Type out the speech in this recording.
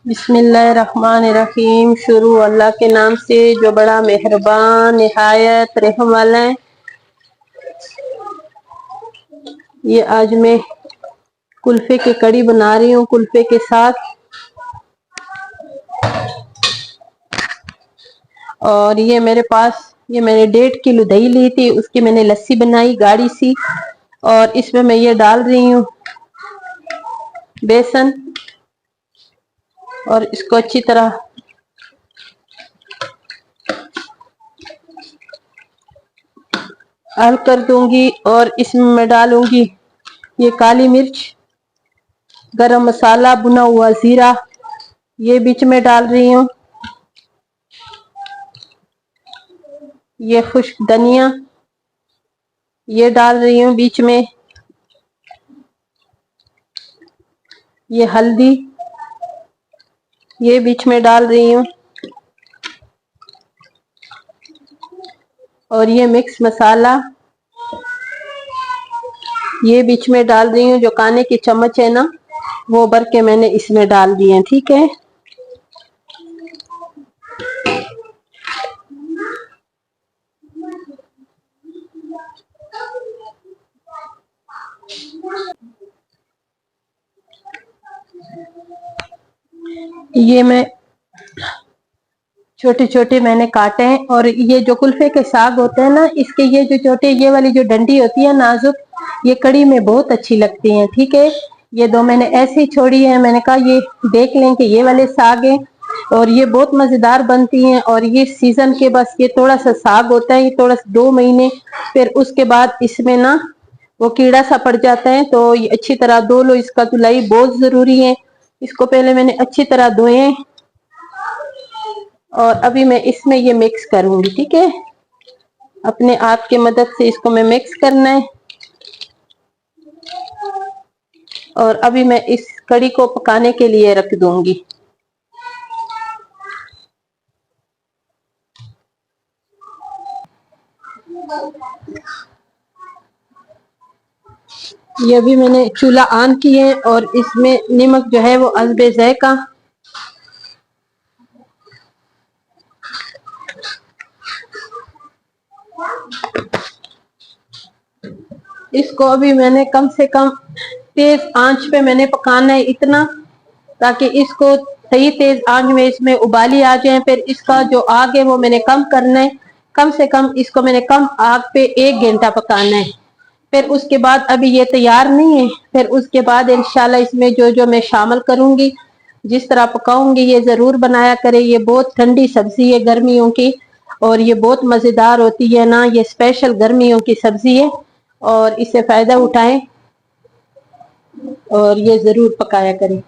बिस्मिल्लाहिर्रहमानिर्रहीम। शुरू अल्लाह के नाम से जो बड़ा मेहरबान निहायत रहम वाला है। ये आज मैं कुल्फे की कड़ी बना रही हूँ कुल्फे के साथ। और ये मेरे पास ये मैंने 1.5 किलो दही ली थी, उसकी मैंने लस्सी बनाई गाढ़ी सी। और इसमें मैं ये डाल रही हूँ बेसन, और इसको अच्छी तरह हल कर दूंगी। और इसमें मैं डालूंगी ये काली मिर्च, गरम मसाला, भुना हुआ जीरा, ये बीच में डाल रही हूँ। ये खुश्क धनिया ये डाल रही हूँ बीच में। ये हल्दी ये बीच में डाल रही हूँ। और ये मिक्स मसाला ये बीच में डाल रही हूँ। जो खाने की चम्मच है ना, वो भर के मैंने इसमें डाल दिए हैं। ठीक है। ये मैं छोटे छोटे मैंने काटे हैं। और ये जो कुल्फे के साग होते हैं ना, इसके ये जो छोटे ये वाली जो डंडी होती है नाजुक, ये कड़ी में बहुत अच्छी लगती हैं। ठीक है। ये दो मैंने ऐसे ही छोड़ी है, मैंने कहा ये देख लें कि ये वाले साग हैं और ये बहुत मजेदार बनती हैं। और ये सीजन के बस ये थोड़ा सा साग होता है, ये थोड़ा सा 2 महीने, फिर उसके बाद इसमें ना वो कीड़ा सा पड़ जाता है। तो ये अच्छी तरह धो लो, इसका धुलाई बहुत जरूरी है। इसको पहले मैंने अच्छी तरह धोए और अभी मैं इसमें ये मिक्स करूंगी। ठीक है। अपने हाथ की मदद से इसको मैं मिक्स करना है। और अभी मैं इस कड़ी को पकाने के लिए रख दूंगी। ये अभी मैंने चूल्हा ऑन किया है और इसमें नमक जो है वो हस्बे ज़ायका। इसको अभी मैंने कम से कम तेज आंच पे मैंने पकाना है इतना, ताकि इसको सही तेज आंच में इसमें उबाली आ जाए। फिर इसका जो आग है वो मैंने कम करना है। कम से कम इसको मैंने कम आग पे 1 घंटा पकाना है। फिर उसके बाद अभी ये तैयार नहीं है, फिर उसके बाद इंशाल्लाह इसमें जो जो मैं शामिल करूंगी, जिस तरह पकाऊंगी, ये जरूर बनाया करें। ये बहुत ठंडी सब्जी है गर्मियों की, और ये बहुत मजेदार होती है ना। ये स्पेशल गर्मियों की सब्जी है और इससे फायदा उठाएं और ये जरूर पकाया करें।